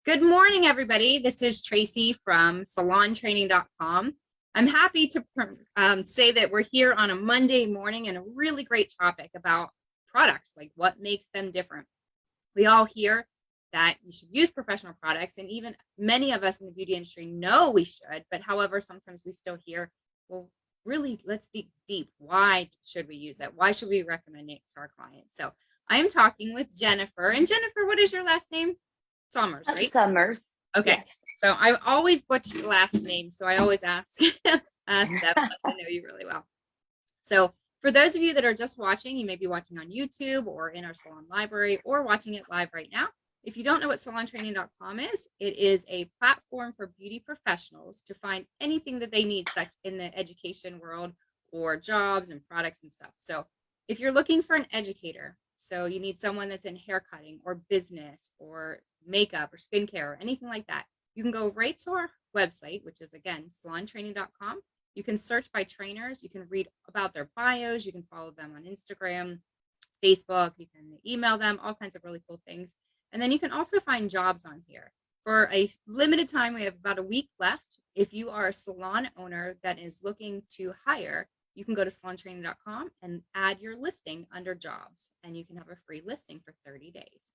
Good morning, everybody. This is Tracy from salontraining.com. I'm happy to say that we're here on a Monday morning and a really great topic about products, like what makes them different. We all hear that you should use professional products, and even many of us in the beauty industry know we should, but however, sometimes we still hear, well, really, let's dig deep. Why should we use it? Why should we recommend it to our clients? So I am talking with Jennifer. And Jennifer, what is your last name? Summers, right? Summers. Okay. Yes. So I always butcher the last name, so I always ask that unless I know you really well. So for those of you that are just watching, you may be watching on YouTube or in our salon library or watching it live right now. If you don't know what salontraining.com is, it is a platform for beauty professionals to find anything that they need, such in the education world or jobs and products and stuff. So if you're looking for an educator, so you need someone that's in hair cutting or business or makeup or skincare or anything like that, you can go right to our website, which is again salontraining.com. You can search by trainers, you can read about their bios, you can follow them on Instagram, Facebook, you can email them, all kinds of really cool things. And then you can also find jobs on here. For a limited time, we have about a week left. If you are a salon owner that is looking to hire, you can go to salontraining.com and add your listing under jobs, and you can have a free listing for 30 days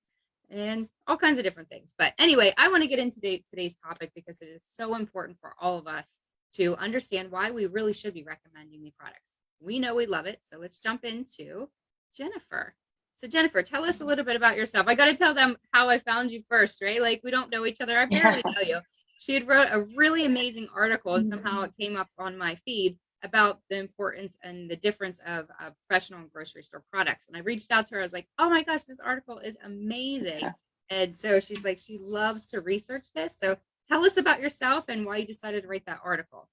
and all kinds of different things. But anyway, I want to get into today's topic because it is so important for all of us to understand why we really should be recommending the products. We know we love it. So let's jump into Jennifer. So Jennifer, tell us a little bit about yourself. I got to tell them how I found you first, right? Like we don't know each other. I barely know you. She had wrote a really amazing article and somehow it came up on my feed about the importance and the difference of professional and grocery store products. And I reached out to her. I was like, oh my gosh, this article is amazing. And so she's like, she loves to research this. So tell us about yourself and why you decided to write that article.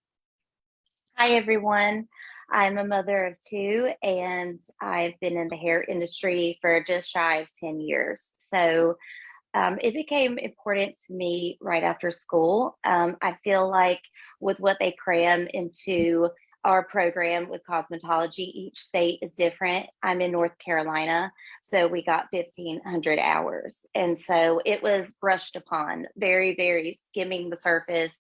Hi, everyone. I'm a mother of two, and I've been in the hair industry for just shy of 10 years. So it became important to me right after school. I feel like with what they cram into our program with cosmetology, each state is different. I'm in North Carolina, so we got 1,500 hours. And so it was brushed upon, very, very skimming the surface.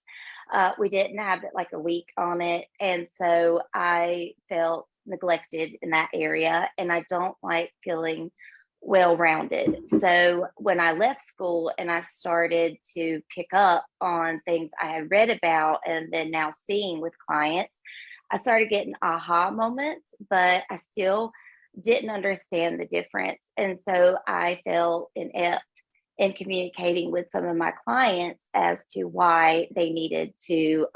We didn't have like a week on it. And so I felt neglected in that area, and I don't like feeling well-rounded. So when I left school and I started to pick up on things I had read about and then now seeing with clients, I started getting aha moments, but I still didn't understand the difference. And so I felt inept in communicating with some of my clients as to why they needed to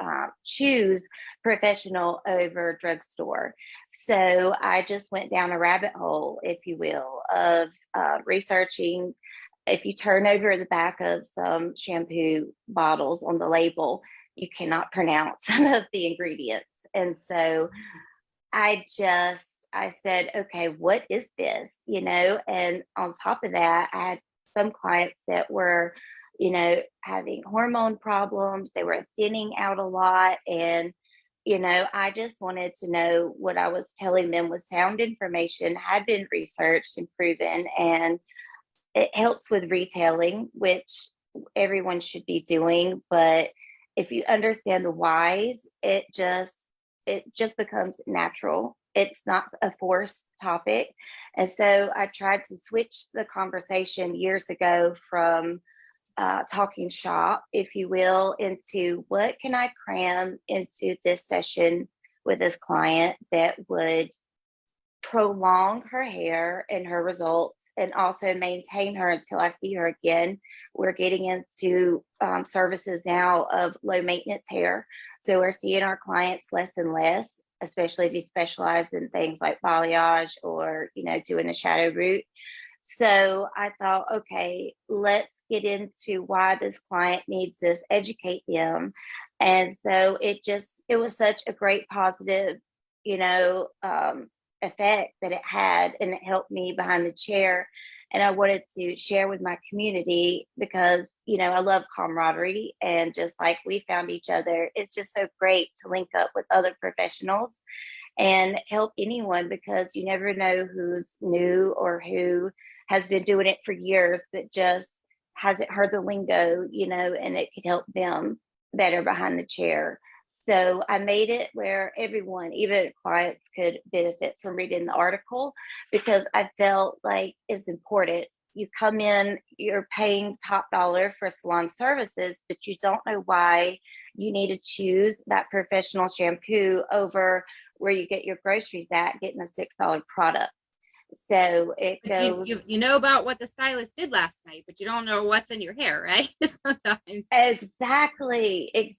choose professional over drugstore. So I just went down a rabbit hole, if you will, of researching. If you turn over the back of some shampoo bottles on the label, you cannot pronounce some of the ingredients. And so I said, okay, what is this? And on top of that, I had some clients that were, having hormone problems. They were thinning out a lot. And, I just wanted to know what I was telling them was sound information, had been researched and proven, and it helps with retailing, which everyone should be doing. But if you understand the whys, it just becomes natural. It's not a forced topic. And so I tried to switch the conversation years ago from talking shop, if you will, into what can I cram into this session with this client that would prolong her hair and her results and also maintain her until I see her again. We're getting into services now of low maintenance hair. So we're seeing our clients less and less, especially if you specialize in things like balayage or, doing a shadow root. So I thought, okay, let's get into why this client needs this, educate them. And so it was such a great positive, effect that it had, and it helped me behind the chair. And I wanted to share with my community because, I love camaraderie, and just like we found each other, it's just so great to link up with other professionals and help anyone, because you never know who's new or who has been doing it for years, but just hasn't heard the lingo, and it could help them better behind the chair. So I made it where everyone, even clients, could benefit from reading the article, because I felt like it's important. You come in, you're paying top dollar for salon services, but you don't know why you need to choose that professional shampoo over where you get your groceries at, getting a $6 product. So it But goes. you know about what the stylist did last night, but you don't know what's in your hair, right? Sometimes. Exactly. It's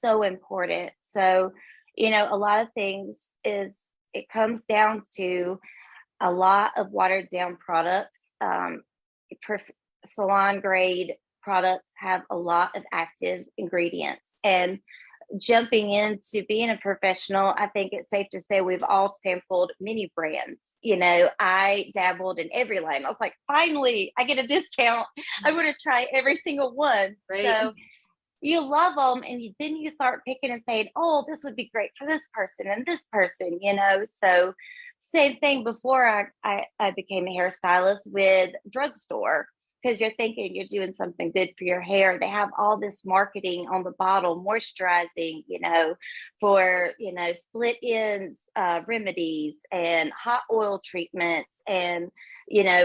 so important. So, a lot of things is it comes down to a lot of watered down products. Salon grade products have a lot of active ingredients. And jumping into being a professional, I think it's safe to say we've all sampled many brands. I dabbled in every line. I was like, finally, I get a discount. I'm going to try every single one. Right. So you love them, and then you start picking and saying, oh, this would be great for this person and this person, So same thing before I became a hairstylist with drugstore, because you're thinking you're doing something good for your hair. They have all this marketing on the bottle, moisturizing, for, split ends remedies and hot oil treatments and,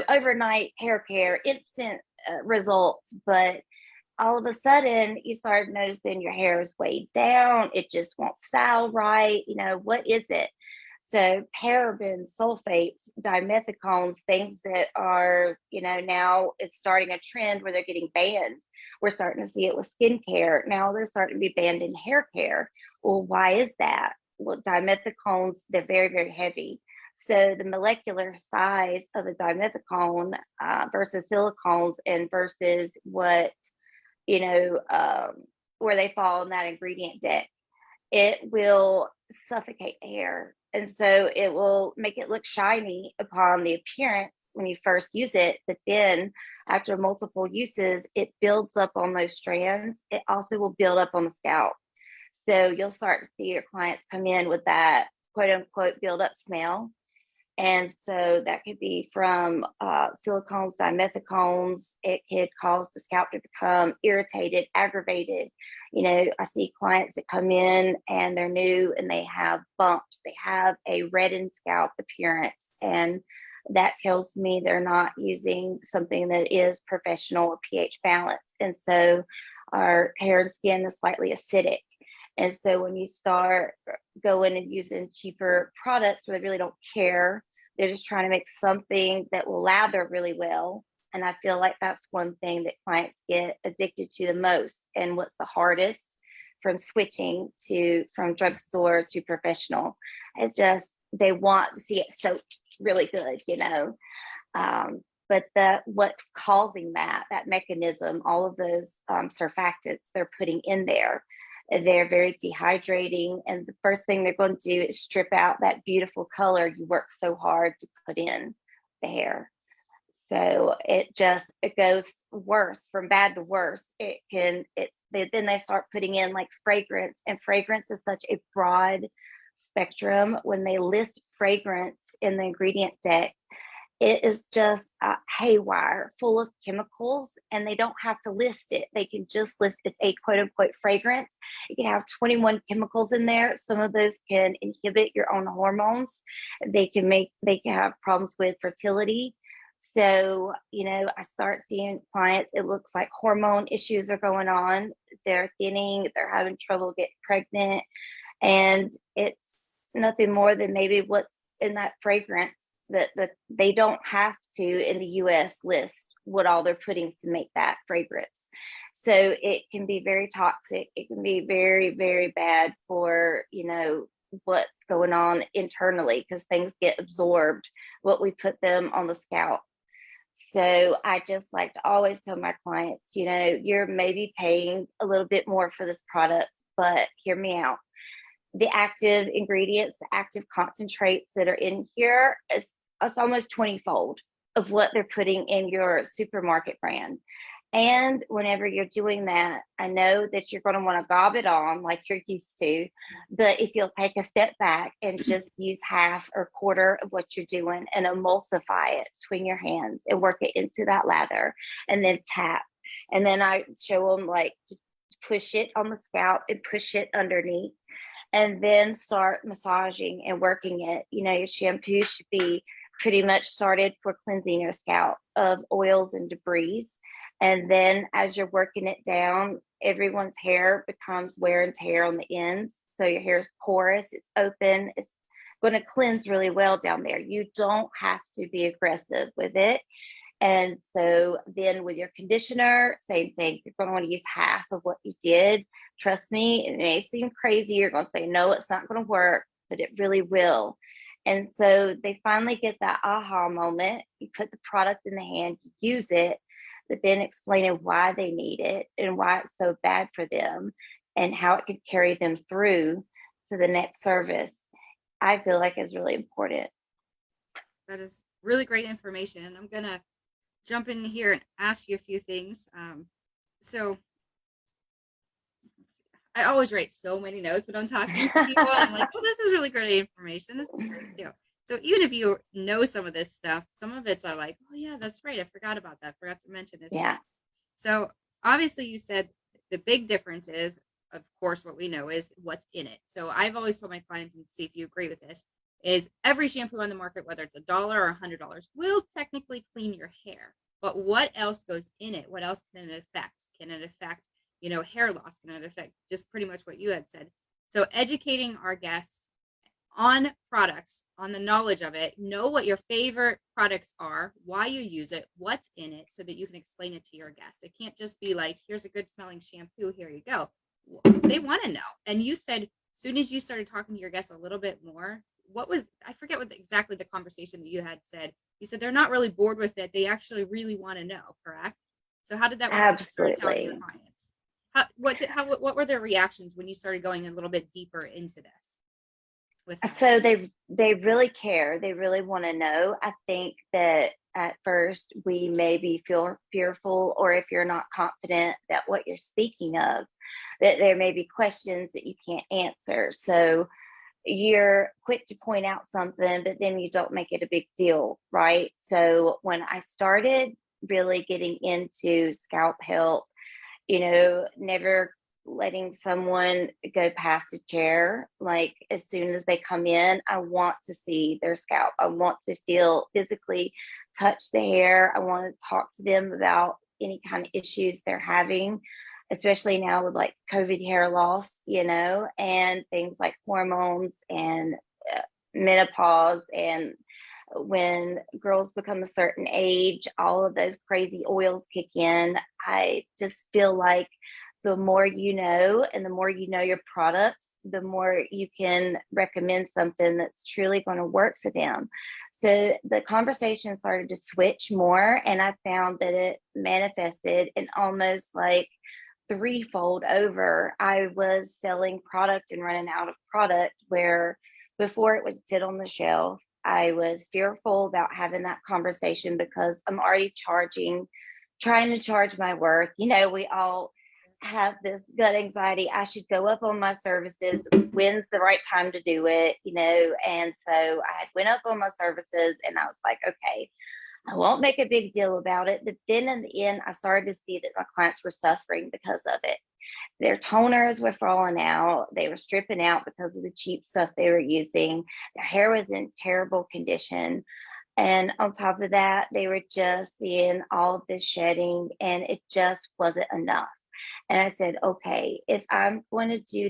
overnight hair care, instant results. But all of a sudden you start noticing your hair is weighed down. It just won't style right. What is it? So parabens, sulfates, dimethicones, things that are, now it's starting a trend where they're getting banned. We're starting to see it with skincare. Now they're starting to be banned in hair care. Well, why is that? Well, dimethicones, they're very, very heavy. So the molecular size of a dimethicone versus silicones and versus what, where they fall in that ingredient deck, it will suffocate the hair. And so it will make it look shiny upon the appearance when you first use it. But then after multiple uses, it builds up on those strands. It also will build up on the scalp. So you'll start to see your clients come in with that quote unquote build up smell. And so that could be from silicones, dimethicones. It could cause the scalp to become irritated, aggravated. I see clients that come in and they're new and they have bumps. They have a reddened scalp appearance. And that tells me they're not using something that is professional or pH balanced. And so our hair and skin is slightly acidic. And so when you start going and using cheaper products where they really don't care, they're just trying to make something that will lather really well. And I feel like that's one thing that clients get addicted to the most. And what's the hardest from switching from drugstore to professional? It's just, they want to see it so really good, but what's causing that mechanism, all of those surfactants they're putting in there, they're very dehydrating. And the first thing they're going to do is strip out that beautiful color you worked so hard to put in the hair. So it goes worse, from bad to worse. Then they start putting in like fragrance, and fragrance is such a broad spectrum. When they list fragrance in the ingredient deck, it is just haywire, full of chemicals, and they don't have to list it. They can just list it's a quote unquote fragrance. You can have 21 chemicals in there. Some of those can inhibit your own hormones. They can have problems with fertility. So, I start seeing clients, it looks like hormone issues are going on. They're thinning, they're having trouble getting pregnant. And it's nothing more than maybe what's in that fragrance that they don't have to in the US list what all they're putting to make that fragrance. So it can be very toxic. It can be very, very bad for, what's going on internally, because things get absorbed, what we put them on the scalp. So I just like to always tell my clients, you're maybe paying a little bit more for this product, but hear me out. The active ingredients, active concentrates that are in here, it's almost 20-fold of what they're putting in your supermarket brand. And whenever you're doing that, I know that you're going to want to gob it on like you're used to. But if you'll take a step back and just use half or quarter of what you're doing and emulsify it between your hands and work it into that lather and then tap. And then I show them like to push it on the scalp and push it underneath and then start massaging and working it. You know, your shampoo should be pretty much started for cleansing your scalp of oils and debris. And then as you're working it down, everyone's hair becomes wear and tear on the ends. So your hair is porous, it's open, it's going to cleanse really well down there. You don't have to be aggressive with it. And so then with your conditioner, same thing. You're going to want to use half of what you did. Trust me, it may seem crazy. You're going to say, no, it's not going to work, but it really will. And so they finally get that aha moment. You put the product in the hand, you use it, but then explaining why they need it and why it's so bad for them and how it could carry them through to the next service, I feel like is really important. That is really great information. And I'm going to jump in here and ask you a few things. So I always write so many notes when I'm talking to people. And I'm like, well, this is really great information. This is great too. So even if you know some of this stuff, some of it's like, oh yeah, that's right. I forgot about that. Forgot to mention this. Yeah. So obviously you said the big difference is, of course, what we know is what's in it. So I've always told my clients, and see if you agree with this, is every shampoo on the market, whether it's $1 or $100, will technically clean your hair. But what else goes in it? What else can it affect? Can it affect, hair loss? Can it affect just pretty much what you had said? So educating our guests on products, on the knowledge of it, know what your favorite products are, why you use it, what's in it, so that you can explain it to your guests. It can't just be like, here's a good smelling shampoo, here you go. They want to know. And you said, as soon as you started talking to your guests a little bit more, I forget what exactly the conversation that you had said. You said they're not really bored with it. They actually really want to know, correct? So how did that work? Absolutely. Your clients? What were their reactions when you started going a little bit deeper into this? So they really care. They really want to know. I think that at first we maybe feel fearful, or if you're not confident that what you're speaking of, that there may be questions that you can't answer. So you're quick to point out something, but then you don't make it a big deal, right? So when I started really getting into scalp health, never letting someone go past a chair. Like as soon as they come in, I want to see their scalp. I want to feel physically touch the hair. I want to talk to them about any kind of issues they're having, especially now with like COVID hair loss, and things like hormones and menopause. And when girls become a certain age, all of those crazy oils kick in. I just feel like the more you know, and the more you know your products, the more you can recommend something that's truly going to work for them. So the conversation started to switch more, and I found that it manifested in almost like threefold over. I was selling product and running out of product, where before it would sit on the shelf, I was fearful about having that conversation because I'm already trying to charge my worth. We all have this gut anxiety. I should go up on my services. When's the right time to do it? And so I had went up on my services, and I was like, okay, I won't make a big deal about it. But then in the end, I started to see that my clients were suffering because of it. Their toners were falling out. They were stripping out because of the cheap stuff they were using. Their hair was in terrible condition. And on top of that, they were just seeing all of this shedding, and it just wasn't enough. And I said, okay, if I'm going to do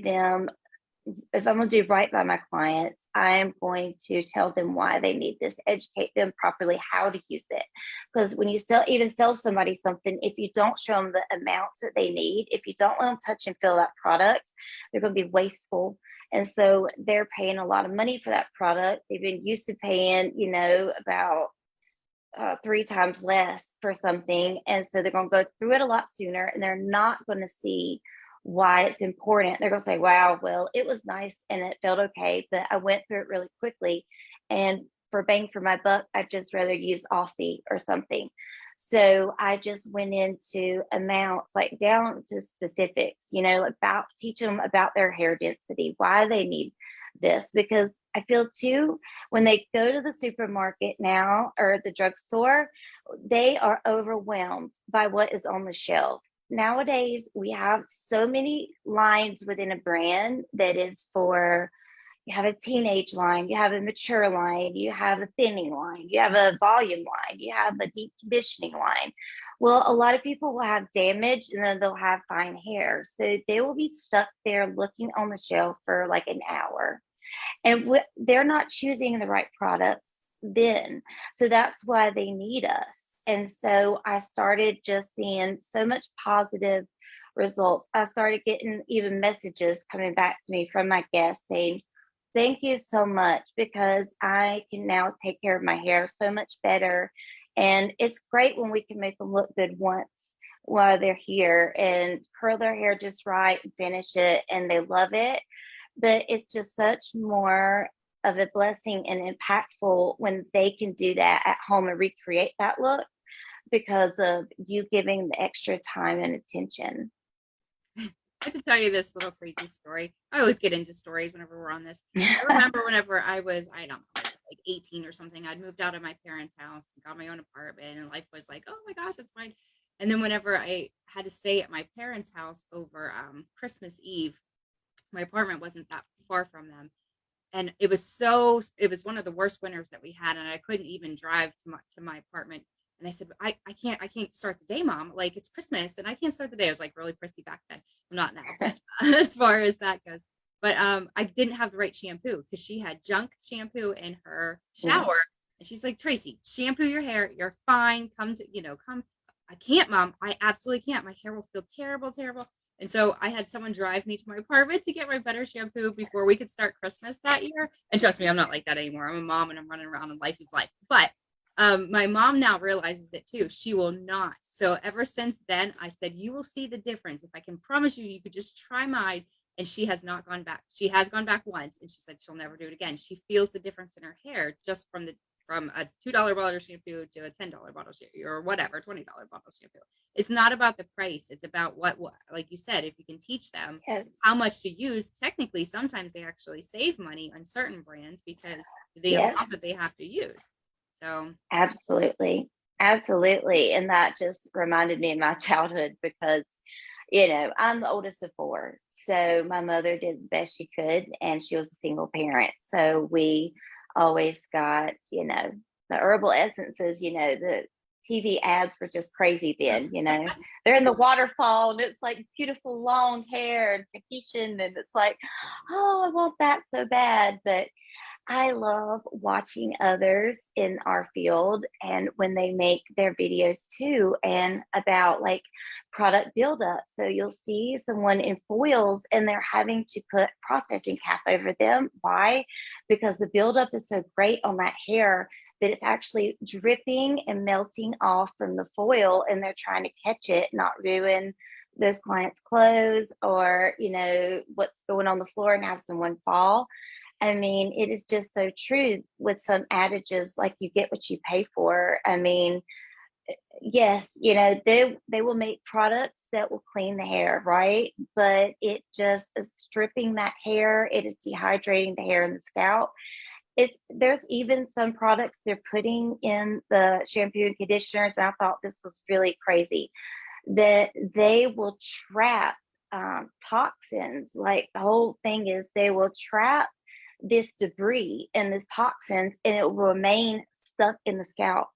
right by my clients, I am going to tell them why they need this, educate them properly how to use it. Because when you sell somebody something, if you don't show them the amounts that they need, if you don't let them touch and feel that product, they're going to be wasteful. And so they're paying a lot of money for that product. They've been used to paying, about 3 times less for something. And so they're going to go through it a lot sooner, and they're not going to see why it's important. They're going to say, wow, well, it was nice and it felt okay, but I went through it really quickly. And for bang for my buck, I'd just rather use Aussie or something. So I just went into amounts, like down to specifics, about teach them about their hair density, why they need this. Because I feel too, when they go to the supermarket now or the drugstore, they are overwhelmed by what is on the shelf. Nowadays, we have so many lines within a brand that is for, you have a teenage line, you have a mature line, you have a thinning line, you have a volume line, you have a deep conditioning line. Well, a lot of people will have damage and then they'll have fine hair. So they will be stuck there looking on the shelf for like an hour. And they're not choosing the right products then. So that's why they need us. And so I started just seeing so much positive results. I started getting even messages coming back to me from my guests saying, thank you so much, because I can now take care of my hair so much better. And it's great when we can make them look good once while they're here and curl their hair just right and finish it, and they love it. But it's just such more of a blessing and impactful when they can do that at home and recreate that look because of you giving the extra time and attention. I have to tell you this little crazy story. I always get into stories whenever we're on this. I remember whenever I was, I don't know, like 18 or something, I'd moved out of my parents' house and got my own apartment, and life was like, oh my gosh, it's fine. And then whenever I had to stay at my parents' house over Christmas Eve, my apartment wasn't that far from them. And it was one of the worst winters that we had. And I couldn't even drive to my apartment. And I said, I can't start the day, Mom. Like, it's Christmas and I can't start the day. I was like really prissy back then. I'm not now, but as far as that goes. But I didn't have the right shampoo because she had junk shampoo in her shower. And she's like, Tracy, shampoo your hair. You're fine. Come. I can't, Mom. I absolutely can't. My hair will feel terrible, terrible. And so I had someone drive me to my apartment to get my better shampoo before we could start Christmas that year. And trust me, I'm not like that anymore. I'm a mom and I'm running around and life is life. But my mom now realizes it too. She will not. So ever since then, I said, you will see the difference. If I can promise you, you could just try mine. And she has not gone back. She has gone back once and she said she'll never do it again. She feels the difference in her hair just from a $2 bottle of shampoo to a $10 bottle of shampoo or whatever, $20 bottle of shampoo. It's not about the price. It's about what, like you said, if you can teach them how much to use, technically, sometimes they actually save money on certain brands because the amount that they have to use. So absolutely. Absolutely. And that just reminded me of my childhood because, I'm the oldest of four. So my mother did the best she could and she was a single parent. So we always got, the herbal essences, the TV ads were just crazy then, they're in the waterfall and it's like beautiful long hair and Tahitian. And it's like, oh, I want that so bad. But I love watching others in our field and when they make their videos too, and about like product buildup. So you'll see someone in foils and they're having to put processing cap over them. Why? Because the buildup is so great on that hair that it's actually dripping and melting off from the foil, and they're trying to catch it, not ruin those clients' clothes or, what's going on the floor and have someone fall. I mean, it is just so true with some adages, like you get what you pay for. I mean, yes, they will make products that will clean the hair, right? But it just is stripping that hair. It is dehydrating the hair and the scalp. There's even some products they're putting in the shampoo and conditioners. And I thought this was really crazy that they will trap toxins. Like the whole thing is they will trap this debris and this toxins and it will remain stuck in the scalp.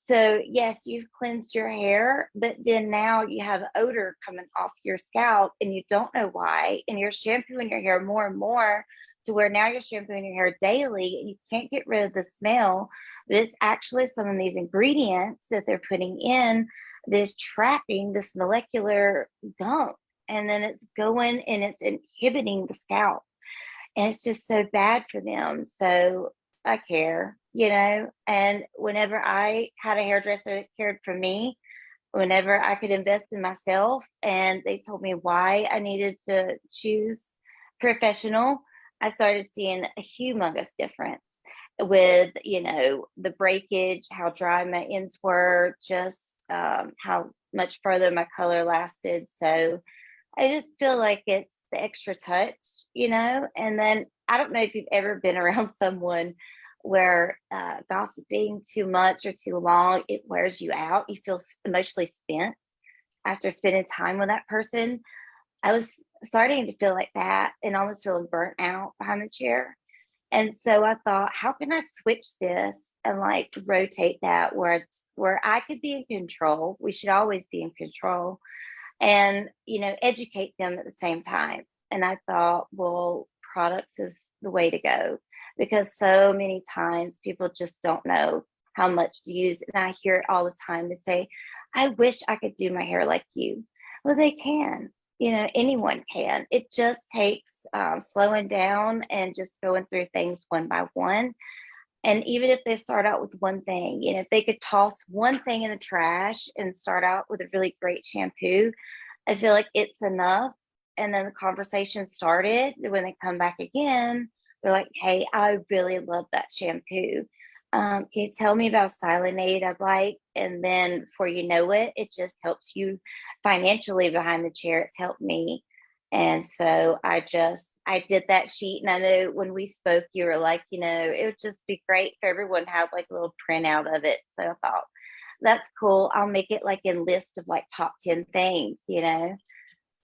So yes, you've cleansed your hair, but then now you have odor coming off your scalp and you don't know why. And you're shampooing your hair more and more to where now you're shampooing your hair daily and you can't get rid of the smell. But it's actually some of these ingredients that they're putting in this trapping this molecular gunk. And then it's going and it's inhibiting the scalp. And it's just so bad for them. So I care, and whenever I had a hairdresser that cared for me, whenever I could invest in myself and they told me why I needed to choose professional, I started seeing a humongous difference. with, the breakage, how dry my ends were, just how much further my color lasted. So I just feel like it's the extra touch, and then I don't know if you've ever been around someone where gossiping too much or too long, it wears you out. You feel emotionally spent after spending time with that person. I was starting to feel like that and almost feeling burnt out behind the chair. And so I thought, how can I switch this and like rotate that where I could be in control? We should always be in control, and educate them at the same time. And I thought, well, products is the way to go, because so many times people just don't know how much to use. And I hear it all the time. They say, I wish I could do my hair like you. Well, they can. Anyone can. It just takes slowing down and just going through things one by one. And even if they start out with one thing, if they could toss one thing in the trash and start out with a really great shampoo, I feel like it's enough. And then the conversation started. When they come back again, they're like, hey, I really love that shampoo. Can you tell me about styling aid I like? And then before you know it, it just helps you financially behind the chair. It's helped me. And so I did that sheet. And I know when we spoke, you were like, it would just be great for everyone to have like a little printout of it. So I thought, that's cool. I'll make it like a list of like top 10 things.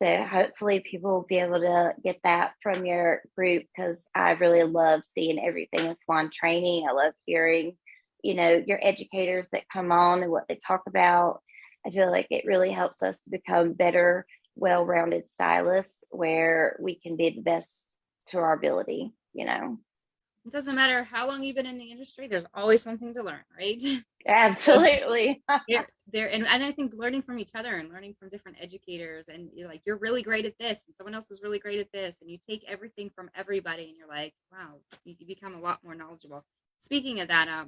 So hopefully people will be able to get that from your group, because I really love seeing everything in salon training. I love hearing, your educators that come on and what they talk about. I feel like it really helps us to become better, well-rounded stylists where we can be the best to our ability. It doesn't matter how long you've been in the industry, there's always something to learn, right? Absolutely. And I think learning from each other and learning from different educators, and you're really great at this and someone else is really great at this, and you take everything from everybody and you're like, wow, you become a lot more knowledgeable. Speaking of that,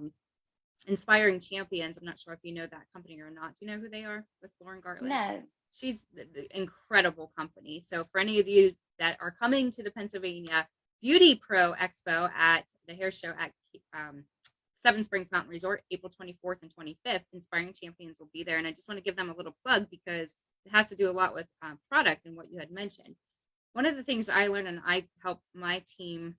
Inspiring Champions, I'm not sure if you know that company or not. Do you know who they are with Lauren Gartland? No. She's the incredible company. So for any of you that are coming to the Pennsylvania Beauty Pro Expo at the hair show at Seven Springs Mountain Resort, April 24th and 25th, Inspiring Champions will be there. And I just want to give them a little plug because it has to do a lot with product and what you had mentioned. One of the things I learned, and I help my team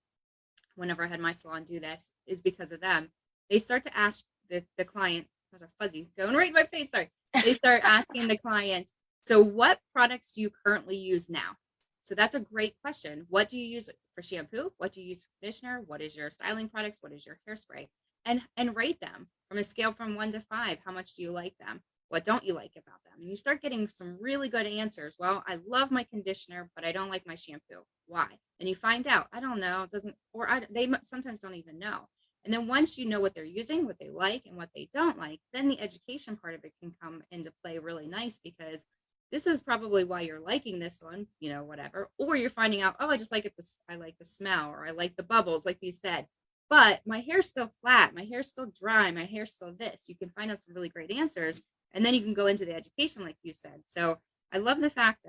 whenever I had my salon do this, is because of them. They start to ask the client, those are fuzzy, going right in my face, sorry. They start asking the clients, so what products do you currently use now? So that's a great question. What do you use for shampoo? What do you use for conditioner? What is your styling products? What is your hairspray? And rate them from a scale from 1 to 5. How much do you like them? What don't you like about them? And you start getting some really good answers. Well, I love my conditioner, but I don't like my shampoo. Why? And you find out, I don't know, it doesn't, or they sometimes don't even know. And then once you know what they're using, what they like and what they don't like, then the education part of it can come into play really nice, because this is probably why you're liking this one, whatever. Or you're finding out, oh, I just like it. I like the smell, or I like the bubbles, like you said. But my hair's still flat. My hair's still dry. My hair's still this. You can find out some really great answers. And then you can go into the education, like you said. So I love the fact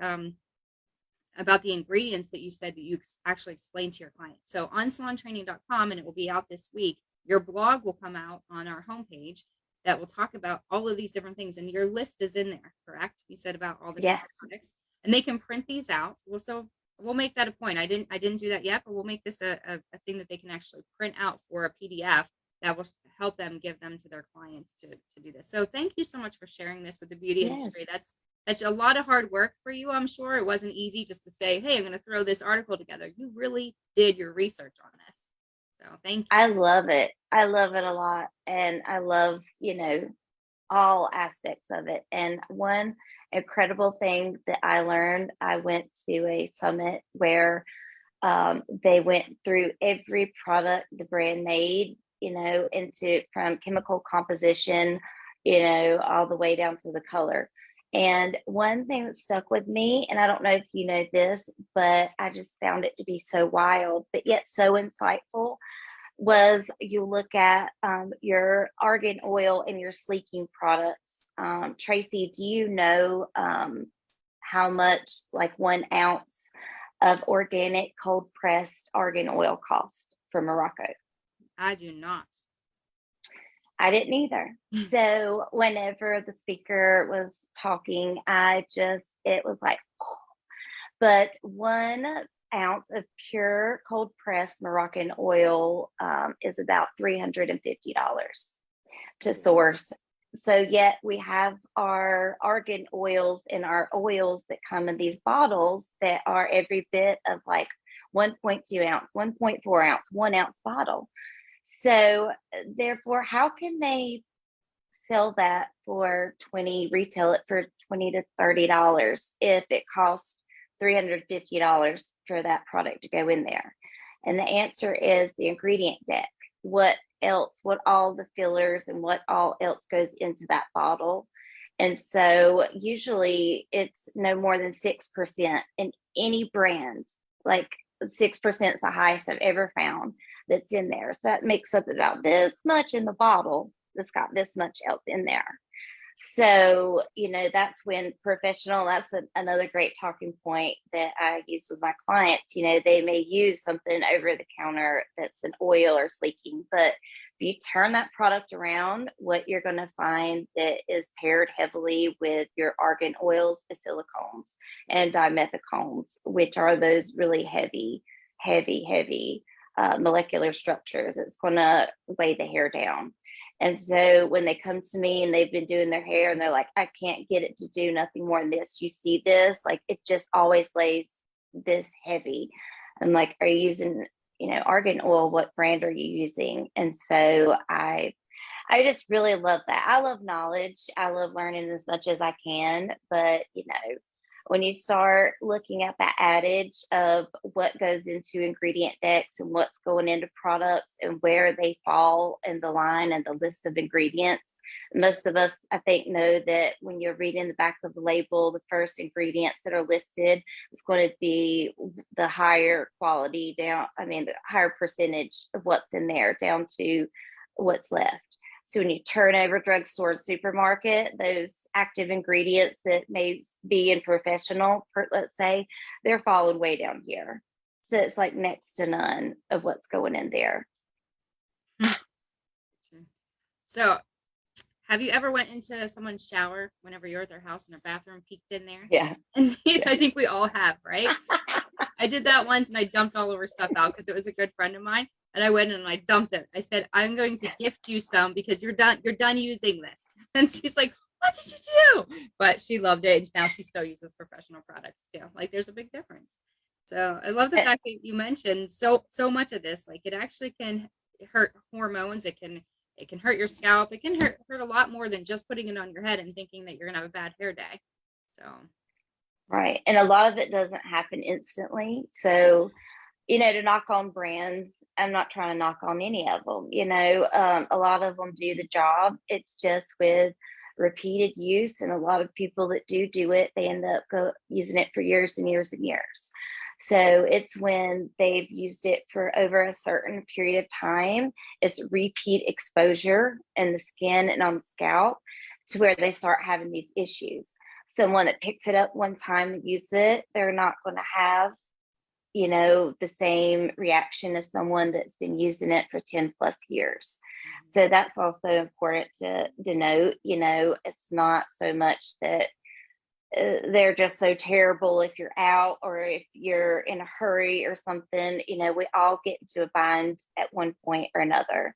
about the ingredients that you said that you actually explained to your clients. So on salontraining.com, and it will be out this week, your blog will come out on our homepage that will talk about all of these different things. And your list is in there, correct? You said about all the different products. And they can print these out. Well, so we'll make that a point. I didn't do that yet, but we'll make this a thing that they can actually print out for a PDF that will help them give them to their clients to do this. So thank you so much for sharing this with the beauty industry. That's a lot of hard work for you, I'm sure. It wasn't easy just to say, hey, I'm going to throw this article together. You really did your research on this. So thank you. I love it. I love it a lot. And I love, all aspects of it. And one incredible thing that I learned, I went to a summit where they went through every product the brand made, into from chemical composition, all the way down to the color. And one thing that stuck with me, and I don't know if you know this, but I just found it to be so wild, but yet so insightful, was you look at your argan oil and your sleeking products. Tracy, do you know how much like 1 ounce of organic cold pressed argan oil cost from Morocco? I do not. I didn't either. So whenever the speaker was talking, it was like, but 1 ounce of pure cold pressed Moroccan oil is about $350 to source. So yet we have our argan oils and our oils that come in these bottles that are every bit of like 1.2 ounce, 1.4 ounce, 1 ounce bottle. So therefore, how can they sell that for retail it for $20 to $30 if it costs $350 for that product to go in there? And the answer is the ingredient deck. What all the fillers and what all else goes into that bottle. And so usually it's no more than 6% in any brand, like 6% is the highest I've ever found that's in there. So that makes up about this much in the bottle that's got this much else in there. So, that's when another great talking point that I use with my clients. They may use something over the counter that's an oil or sleeking, but if you turn that product around, what you're going to find that is paired heavily with your argan oils is silicones and dimethicones, which are those really heavy molecular structures. It's going to weigh the hair down. And so when they come to me and they've been doing their hair and they're like, I can't get it to do nothing more than this. You see this? Like, it just always lays this heavy. I'm like, are you using, argan oil? What brand are you using? And so I just really love that. I love knowledge. I love learning as much as I can. But, when you start looking at that adage of what goes into ingredient decks and what's going into products and where they fall in the line and the list of ingredients, most of us, I think, know that when you're reading the back of the label, the first ingredients that are listed is going to be the higher quality the higher percentage of what's in there down to what's left. So when you turn over drugstore and supermarket, those active ingredients that may be in professional, let's say, they're falling way down here. So it's like next to none of what's going in there. So have you ever went into someone's shower whenever you're at their house and their bathroom, peeked in there? Yeah. And I think we all have, right? I did that once and I dumped all of her stuff out because it was a good friend of mine. And I went and I dumped it. I said, I'm going to gift you some because you're done using this. And she's like, what did you do? But she loved it. And now she still uses professional products too. Like, there's a big difference. So I love the fact that you mentioned so much of this. Like, it actually can hurt hormones. It can hurt your scalp. It can hurt a lot more than just putting it on your head and thinking that you're gonna have a bad hair day. So right. And a lot of it doesn't happen instantly. So, to knock on brands, I'm not trying to knock on any of them. A lot of them do the job. It's just with repeated use, and a lot of people that do it, they end up using it for years and years and years. So it's when they've used it for over a certain period of time, it's repeat exposure in the skin and on the scalp to where they start having these issues. Someone that picks it up one time and uses it, they're not going to have the same reaction as someone that's been using it for 10 plus years. So that's also important to denote. It's not so much that they're just so terrible if you're out or if you're in a hurry or something. We all get into a bind at one point or another.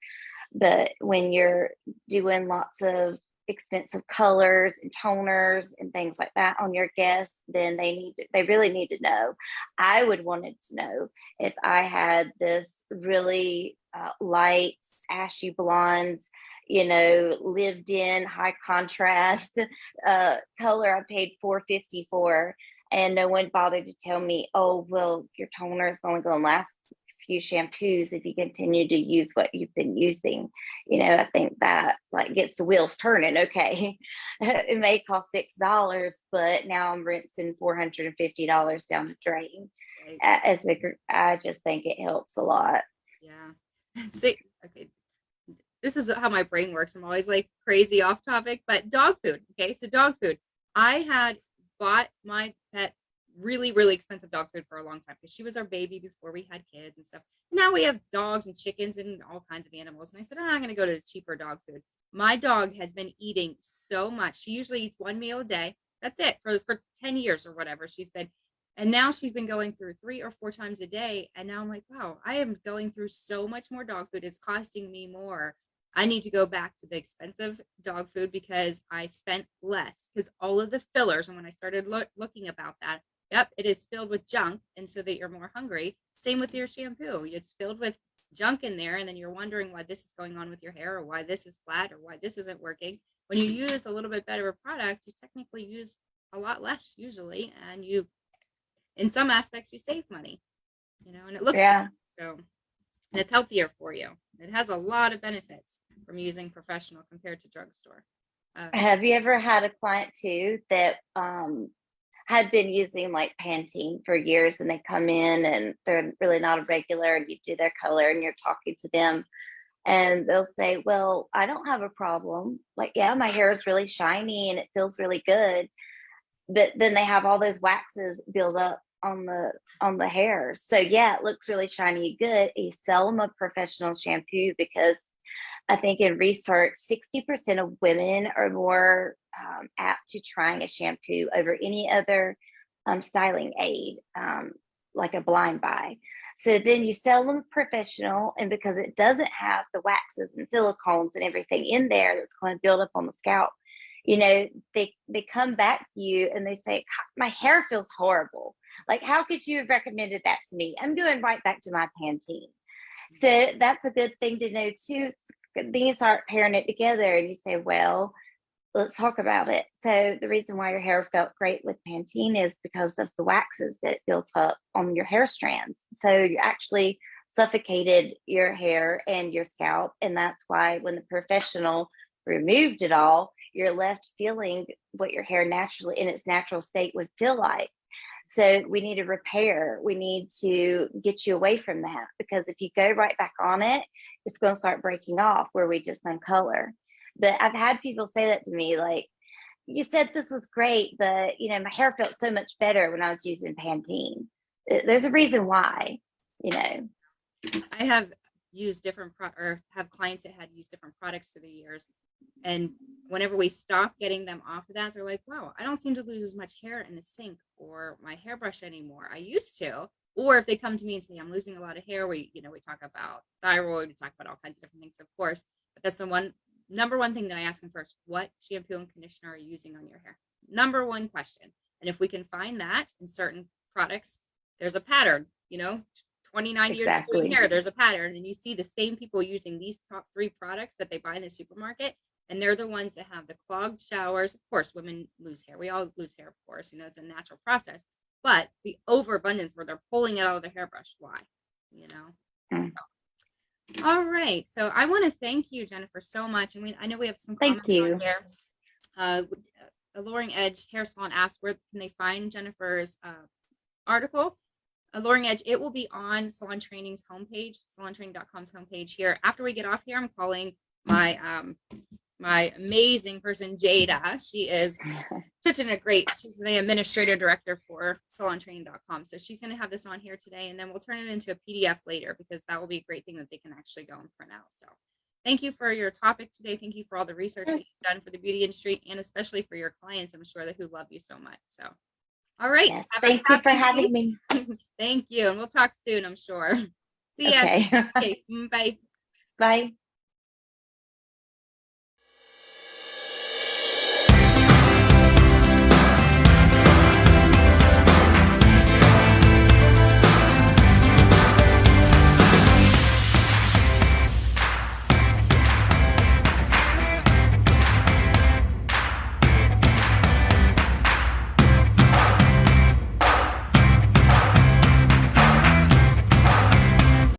But when you're doing lots of expensive colors and toners and things like that on your guests, then they really need to know. I would want to know if I had this really light ashy blonde, lived in high contrast color I paid $450 for, and no one bothered to tell me, oh, well, your toner is only going to last few shampoos if you continue to use what you've been using. I think that gets the wheels turning. Okay, it may cost $6, but now I'm rinsing $450 down the drain. Right. I just think it helps a lot. Yeah. See, okay, this is how my brain works. I'm always like crazy off topic, but dog food. Okay, so dog food. I had bought my pet really, really expensive dog food for a long time because she was our baby before we had kids and stuff. Now we have dogs and chickens and all kinds of animals. And I said, I'm going to go to the cheaper dog food. My dog has been eating so much. She usually eats one meal a day. That's it for 10 years or whatever she's been. And now she's been going through 3 or 4 times a day. And now I'm like, wow, I am going through so much more dog food. It's costing me more. I need to go back to the expensive dog food because I spent less because all of the fillers. And when I started looking about that, yep, it is filled with junk. And so that you're more hungry. Same with your shampoo. It's filled with junk in there. And then you're wondering why this is going on with your hair or why this is flat or why this isn't working. When you use a little bit better product, you technically use a lot less usually. And you, in some aspects, you save money, and it looks good. So, and it's healthier for you. It has a lot of benefits from using professional compared to drugstore. Have you ever had a client too that had been using like Pantene for years and they come in and they're really not a regular and you do their color and you're talking to them and they'll say, well, I don't have a problem. Like, yeah, my hair is really shiny and it feels really good. But then they have all those waxes build up on the hair. So yeah, it looks really shiny, good. You sell them a professional shampoo because I think in research, 60% of women are more apt to trying a shampoo over any other styling aid, like a blind buy. So then you sell them professional, and because it doesn't have the waxes and silicones and everything in there that's going to build up on the scalp, they come back to you and they say, my hair feels horrible. Like, how could you have recommended that to me? I'm going right back to my Pantene. So that's a good thing to know too. Then you start pairing it together and you say, well, let's talk about it. So the reason why your hair felt great with Pantene is because of the waxes that built up on your hair strands. So you actually suffocated your hair and your scalp. And that's why when the professional removed it all, you're left feeling what your hair naturally in its natural state would feel like. So we need to repair. We need to get you away from that, because if you go right back on it, it's going to start breaking off where we just uncolor. But I've had people say that to me, like, you said this was great, but my hair felt so much better when I was using Pantene. There's a reason why. I have used different or have clients that had used different products through the years, and whenever we stop getting them off of that, they're like, wow, I don't seem to lose as much hair in the sink or my hairbrush anymore. I used to. Or if they come to me and say, I'm losing a lot of hair, we talk about thyroid, we talk about all kinds of different things, of course, but that's the number one thing that I ask them first. What shampoo and conditioner are you using on your hair? Number one question. And if we can find that in certain products, there's a pattern, 29 years of doing hair, there's a pattern. And you see the same people using these top 3 products that they buy in the supermarket. And they're the ones that have the clogged showers. Of course, women lose hair. We all lose hair, of course. It's a natural process. But the overabundance where they're pulling it out of the hairbrush, why? So, all right. So I want to thank you, Jennifer, so much. I know we have some comments on here. Alluring Edge Hair Salon asked, where can they find Jennifer's article? Alluring Edge, it will be on Salon Training's homepage, salontraining.com's homepage here. After we get off here, I'm calling my amazing person, Jada. She is she's the administrator director for salontraining.com. So she's going to have this on here today, and then we'll turn it into a PDF later, because that will be a great thing that they can actually go and print out. So thank you for your topic today. Thank you for all the research that you've done for the beauty industry, and especially for your clients, I'm sure, who love you so much. So, all right. Yes, thank you for having me. Thank you. And we'll talk soon, I'm sure. See ya. Okay. Okay. Bye. Bye.